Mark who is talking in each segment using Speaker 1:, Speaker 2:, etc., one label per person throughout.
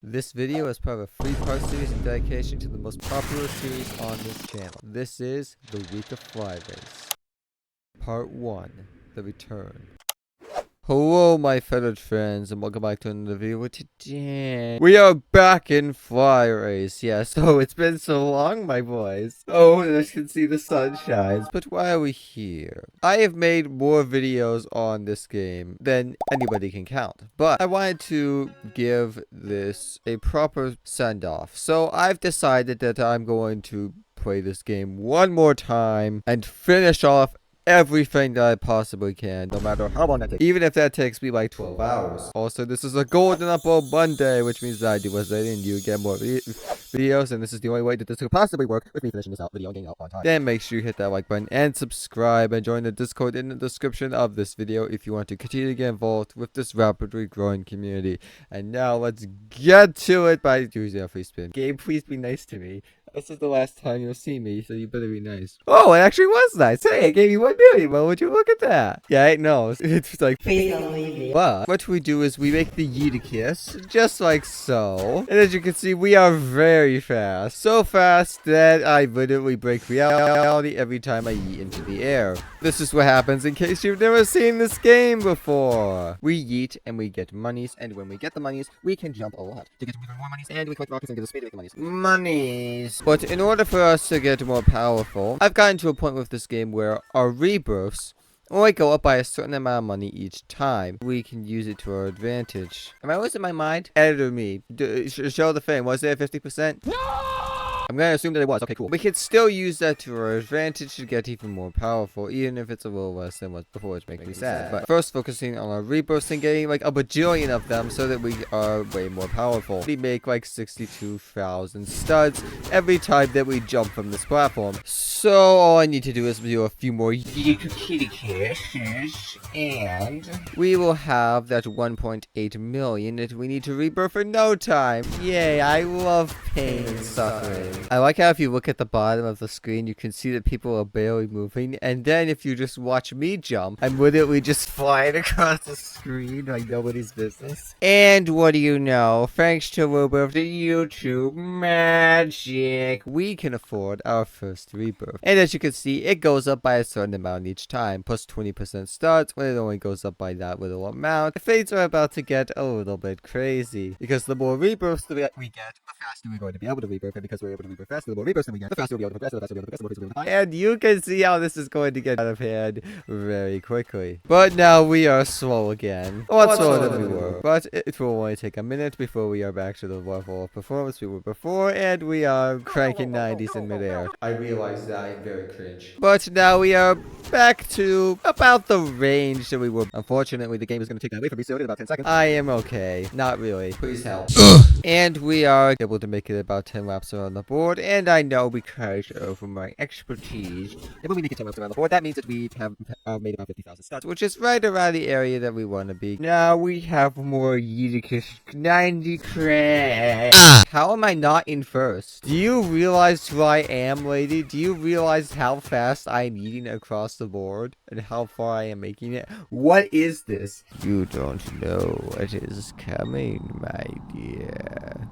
Speaker 1: This video is part of a 3-part series in dedication to the most popular series on this channel. This is the Week of Fly Race. Part 1, The Return. Hello my feathered friends and welcome back to another video. Today we are back in Fly Race. Yeah, so it's been so long my boys. Oh, and I can see the sun shines. But why are we here? I have made more videos on this game than anybody can count. But I wanted to give this a proper send-off. So I've decided that I'm going to play this game one more time and finish off everything that I possibly can, no matter how long that takes. Even if that takes me like 12 hours. Also, this is a golden upload Monday, which means that I do what's and you get more videos, and this is the only way that this could possibly work with me finishing this video and getting out on time. Then make sure you hit that like button and subscribe and join the Discord in the description of this video if you want to continue to get involved with this rapidly growing community. And now let's get to it by using a free spin. Game, please be nice to me. This is the last time you'll see me, so you better be nice. Oh, it actually was nice. Hey, I gave you 1 million. Well, would you look at that? Yeah, I know. It's like, please don't leave me. But what we do is we make the Yeetikis, just like so. And as you can see, we are very fast. So fast that I literally break reality every time I yeet into the air. This is what happens in case you've never seen this game before. We yeet and we get monies, and when we get the monies, we can jump a lot to get even more monies, and we collect rockets and get the speed to get the monies. Monies. But in order for us to get more powerful, I've gotten to a point with this game where our rebirths only go up by a certain amount of money each time. We can use it to our advantage. Am I losing my mind? Editor me. Show the thing. Was it 50%? No! I'm gonna assume that it was. Okay, cool. We can still use that to our advantage to get even more powerful, even if it's a little less than what before, which makes me sad. But first, focusing on our rebirths and getting like a bajillion of them so that we are way more powerful. We make like 62,000 studs every time that we jump from this platform. So all I need to do is do a few more Yeetikis, and we will have that 1.8 million that we need to rebirth in no time. Yay, I love pain and suffering. I like how if you look at the bottom of the screen, you can see that people are barely moving. And then if you just watch me jump, I'm literally just flying across the screen like nobody's business. And what do you know? Thanks to a little bit of the YouTube magic, we can afford our first rebirth. And as you can see, it goes up by a certain amount each time. Plus 20% starts when it only goes up by that little amount. The fates are about to get a little bit crazy. Because the more rebirths that we get, the faster we're going to be able to rebirth. And because we're able to rebirth faster, the more rebirths that we get, the faster we'll be able to progress, the faster we'll be able to progress, the more rebirths we'll be able to progress. And you can see how this is going to get out of hand very quickly. But now we are slow again. A lot slower than we were. But it will only take a minute before we are back to the level of performance we were before, and we are cranking 90s in midair. I realize that I'm very cringe. But now we are back to about the range that we were. Unfortunately, the game is going to take that away from me soon in about 10 seconds. I am okay. Not really. Please help. And we are able to make it about 10 laps around the board, and I know because of my expertise that when we make it 10 laps around the board, that means that we have made about 50,000 studs, which is right around the area that we want to be. Now we have more Yeetikis 90 crash. How am I not in first? Do you realize who I am, lady? Do you realize how fast I'm eating across the board and how far I am making it? What is this? You don't know what is coming, my dear.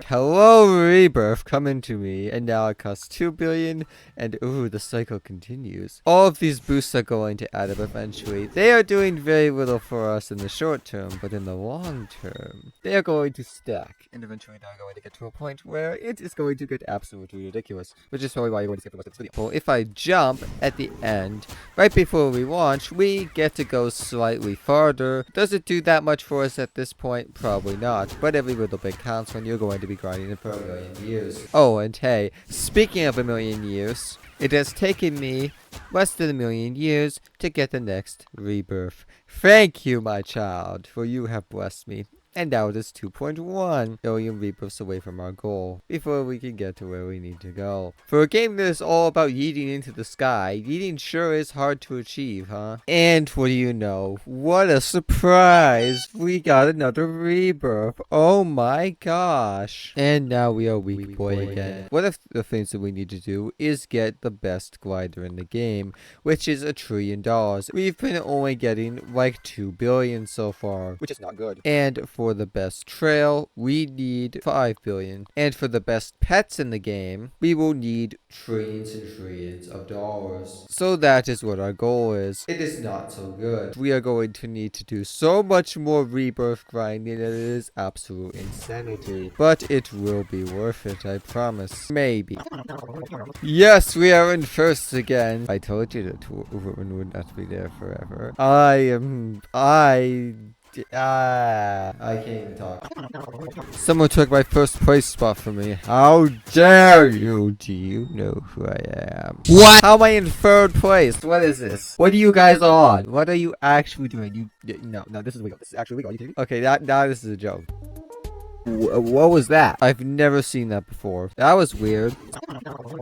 Speaker 1: Hello, rebirth, come into me, and now it costs 2 billion, and ooh, the cycle continues. All of these boosts are going to add up eventually. They are doing very little for us in the short term, but in the long term, they are going to stack, and eventually they're going to get to a point where it is going to get absolutely ridiculous, which is probably why you're going to skip the rest of this video. Well, if I jump at the end, right before we launch, we get to go slightly farther. Does it do that much for us at this point? Probably not, but every little bit counts when you're going to be grinding it for a million years. Oh, and hey, speaking of a million years, it has taken me less than a million years to get the next rebirth. Thank you, my child, for you have blessed me. And now it is 2.1 billion rebirths away from our goal, before we can get to where we need to go. For a game that is all about yeeting into the sky, yeeting sure is hard to achieve, huh? And what do you know? What a surprise! We got another rebirth! Oh my gosh! And now we are weak boy again. One of the things that we need to do is get the best glider in the game, which is $1 trillion. We've been only getting like 2 billion so far, which is not good. And for for the best trail, we need 5 billion. And for the best pets in the game, we will need trillions and trillions of dollars. So that is what our goal is. It is not so good. We are going to need to do so much more rebirth grinding that it is absolute insanity. But it will be worth it, I promise. Maybe. Yes, we are in first again. I told you that woman would not be there forever. I can't even talk. Someone took my first place spot from me. How dare you? Do you know who I am? What? How am I in third place? What is this? What are you guys on? What are you actually doing? No, this is legal. This is actually legal. Are you kidding me? Okay, now this is a joke. What was that? I've never seen that before. That was weird.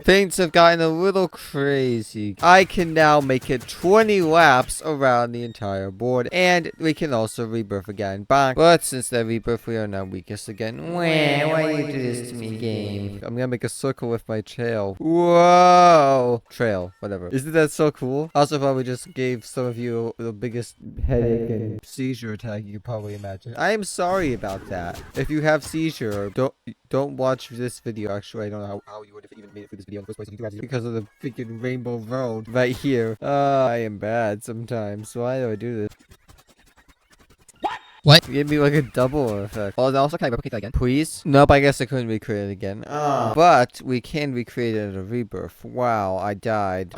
Speaker 1: Things have gotten a little crazy. I can now make it 20 laps around the entire board. And we can also rebirth again. Bang. But since that rebirth, we are now weakest again. Why you do this to me, game? I'm gonna make a circle with my tail. Whoa. Trail. Whatever. Isn't that so cool? Also, probably just gave some of you the biggest headache and seizure attack you could probably imagine. I am sorry about that. If you have seizure, don't watch this video. Actually, I don't know how you would have even made it through this video in the first place if you because of the freaking rainbow road right here. I am bad sometimes. Why do I do this?
Speaker 2: What?
Speaker 1: Give me like a double effect. Oh, also, can I replicate that again? Please? Nope, I guess I couldn't recreate it again. But we can recreate it at a rebirth. Wow, I died.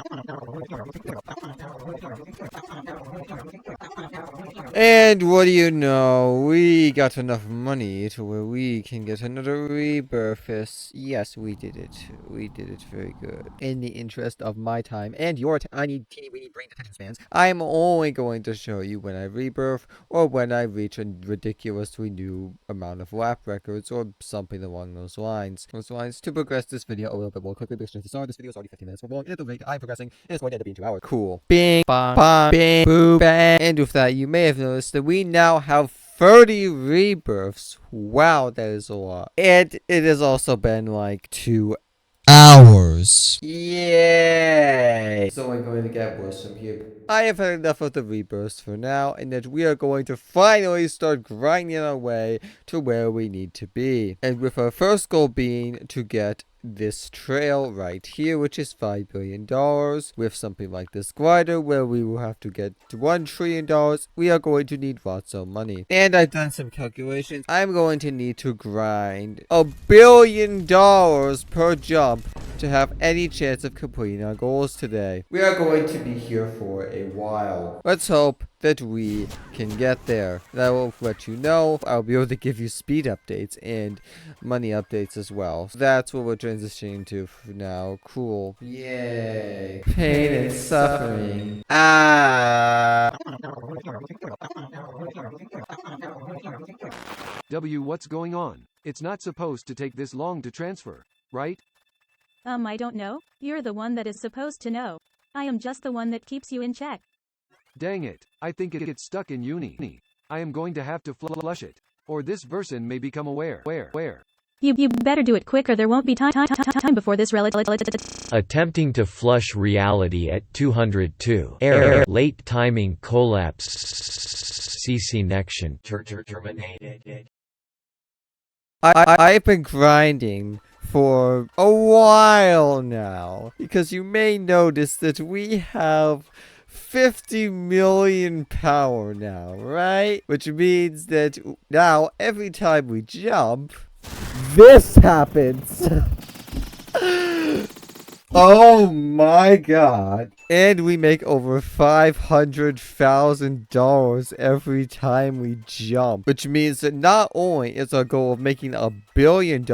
Speaker 1: And what do you know? We got enough money to where we can get another rebirth. Yes, we did it. We did it very good. In the interest of my time and your tiny, teeny, weeny brain detention spans, I'm only going to show you when I rebirth or when I reach a ridiculously new amount of lap records or something along those lines. To progress this video a little bit more quickly, because chances are this video is already 15 minutes long, and at the rate I'm progressing, it's going to end up being 2 hours. Cool. Bing, bong, bong, bing, boo, bang. And with that, you may have noticed that we now have 30 rebirths. Wow, that is a lot. And it has also been like 2
Speaker 2: hours.
Speaker 1: Yay! So I'm going to get worse from here. I have had enough of the rebirths for now, and that we are going to finally start grinding our way to where we need to be. And with our first goal being to get this trail right here, which is $5 billion, with something like this glider where we will have to get to $1 trillion, we are going to need lots of money. And I've done some calculations. I'm going to need to grind $1 billion per jump to have any chance of completing our goals today. We are going to be here for a while. Let's hope that we can get there. And I will let you know. I'll be able to give you speed updates and money updates as well. So that's what we're transitioning to for now. Cool. Yay. Pain and suffering.
Speaker 3: What's going on? It's not supposed to take this long to transfer, right?
Speaker 4: I don't know. You're the one that is supposed to know. I am just the one that keeps you in check.
Speaker 3: Dang it, I think it gets stuck in uni. I am going to have to flush it, or this version may become aware.
Speaker 4: You better do it quick or there won't be time before this
Speaker 5: Attempting to flush reality at 202. Error. Late timing collapse. CC connection terminated.
Speaker 1: I've been grinding for a while now, because you may notice that we have 50 million power now, right? Which means that now every time we jump, this happens. Oh my god. And we make over $500,000 every time we jump. Which means that not only is our goal of making $1 billion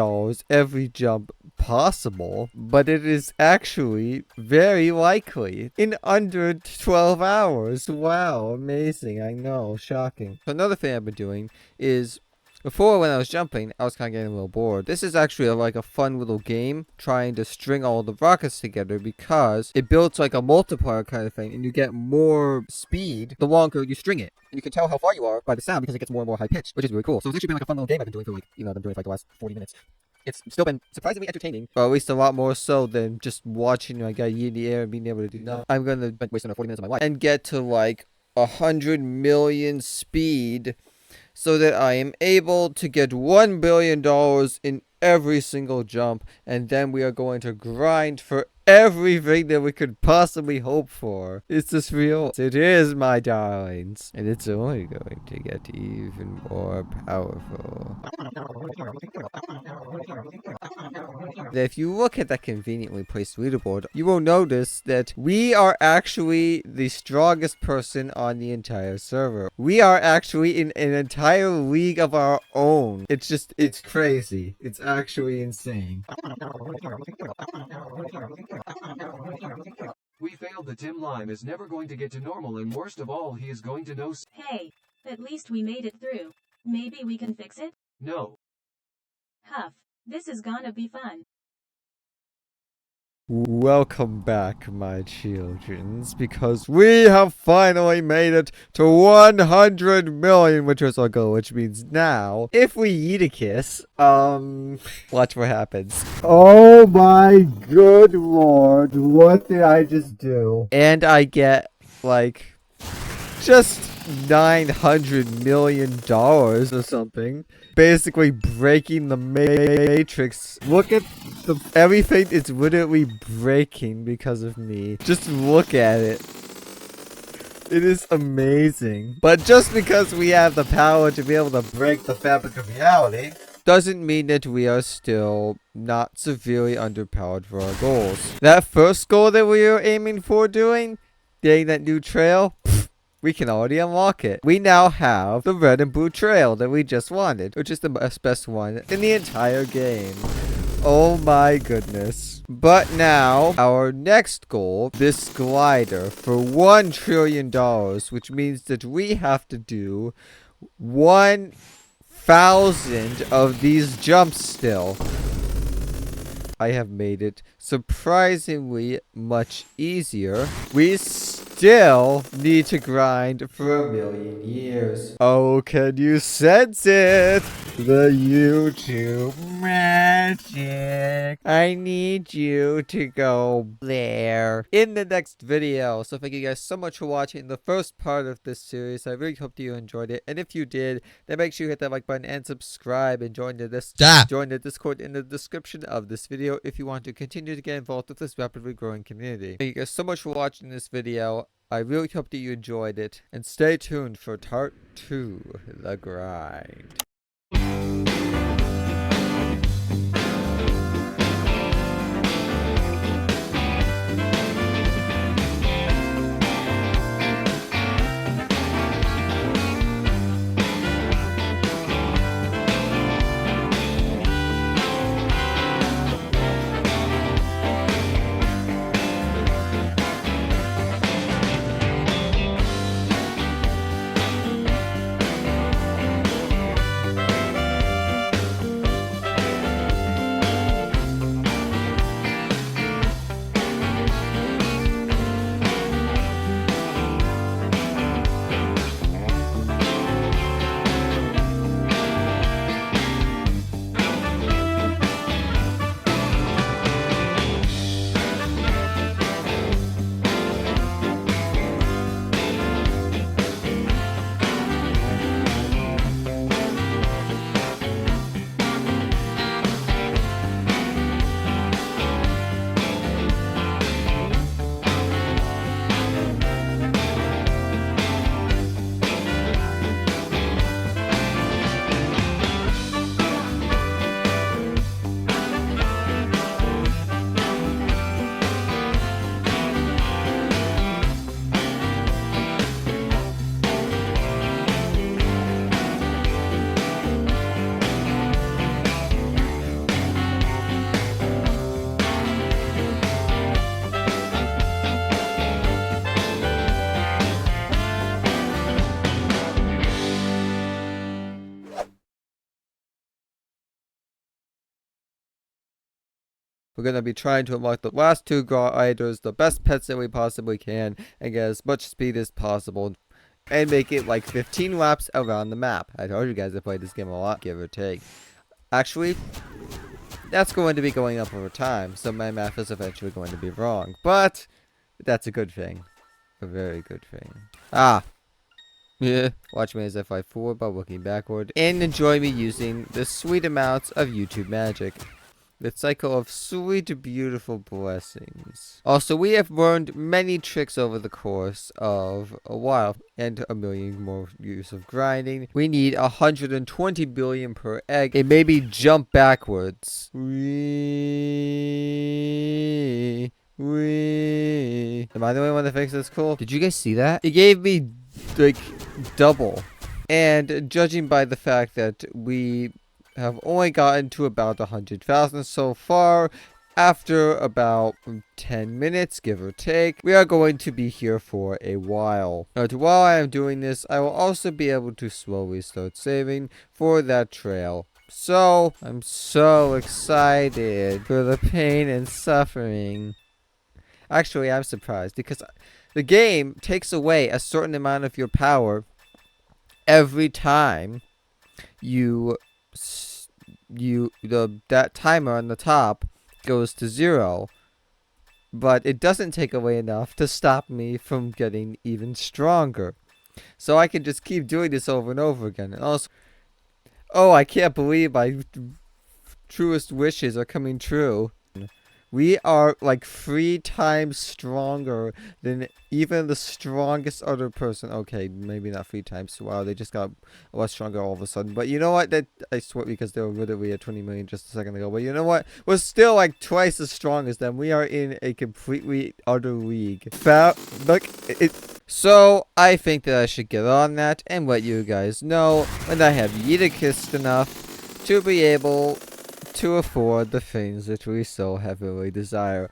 Speaker 1: every jump possible, but it is actually very likely in under 12 hours. Wow, amazing. I know, shocking. So another thing I've been doing is, before, when I was jumping, I was kind of getting a little bored. This is actually like a fun little game, trying to string all the rockets together, because it builds like a multiplier kind of thing, and you get more speed the longer you string it. And you can tell how far you are by the sound, because it gets more and more high pitched, which is really cool. So it's actually been like a fun little game I've been doing for like, I've been doing it for like the last 40 minutes. It's still been surprisingly entertaining, or at least a lot more so than just watching my guy in the air and being able to do nothing. I'm gonna waste another 40 minutes of my life and get to like 100 million speed so that I am able to get $1 billion in every single jump, and then we are going to grind for everything that we could possibly hope for. Is this real? It is, my darlings. And it's only going to get even more powerful. If you look at that conveniently placed leaderboard, you will notice that we are actually the strongest person on the entire server. We are actually in an entire league of our own. It's crazy. It's actually insane.
Speaker 3: We failed. The Tim Lime is never going to get to normal, and worst of all, he is going to know.
Speaker 4: Hey, at least we made it through. Maybe we can fix it?
Speaker 3: No.
Speaker 4: Huff, this is gonna be fun.
Speaker 1: Welcome back, my childrens, because we have finally made it to 100 million, which was our goal, which means now, if we eat a kiss, watch what happens. Oh my good lord, what did I just do? And I get, like, just $900 million or something. Basically breaking the matrix. Look at everything is literally breaking because of me. Just look at it. It is amazing. But just because we have the power to be able to break the fabric of reality doesn't mean that we are still not severely underpowered for our goals. That first goal that we were aiming for getting that new trail, we can already unlock it. We now have the red and blue trail that we just wanted, which is the best one in the entire game. Oh my goodness. But now, our next goal, this glider for $1 trillion, which means that we have to do 1,000 of these jumps still. I have made it surprisingly much easier. We still need to grind for 1,000,000 years. Oh, can you sense it? The YouTube magic. I need you to go there in the next video. So thank you guys so much for watching the first part of this series. I really hope that you enjoyed it. And if you did, then make sure you hit that like button and subscribe and join the Discord in the description of this video if you want to continue to get involved with this rapidly growing community. Thank you guys so much for watching this video. I really hope that you enjoyed it, and stay tuned for part 2, The Grind. We're going to be trying to unlock the last 2 gliders, the best pets that we possibly can, and get as much speed as possible, and make it like 15 laps around the map. I told you guys I played this game a lot, give or take. Actually, that's going to be going up over time, so my math is eventually going to be wrong. But that's a good thing. A very good thing. Ah! Yeah. Watch me as I fight forward by working backward, and enjoy me using the sweet amounts of YouTube magic. The cycle of sweet, beautiful blessings. Also, we have learned many tricks over the course of a while, and a million more use of grinding. We need 120 billion per egg, and maybe jump backwards. Wee. Am I the only one that thinks that's cool? Did you guys see that? It gave me, like, double. And judging by the fact that we have only gotten to about 100,000 so far, after about 10 minutes, give or take, we are going to be here for a while. Now, while I am doing this, I will also be able to slowly start saving for that trail. So, I'm so excited for the pain and suffering. Actually, I'm surprised because the game takes away a certain amount of your power every time that timer on the top goes to 0, but it doesn't take away enough to stop me from getting even stronger. So I can just keep doing this over and over again. And also, oh, I can't believe my truest wishes are coming true. We are like 3 times stronger than even the strongest other person. Okay, maybe not 3 times. Wow, they just got a lot stronger all of a sudden. But you know what? That I swear, because they were literally at 20 million just a second ago. But you know what? We're still like twice as strong as them. We are in a completely other league. Look, so I think that I should get on that and let you guys know when I have Yeetikist enough to be able to afford the things that we so heavily desire.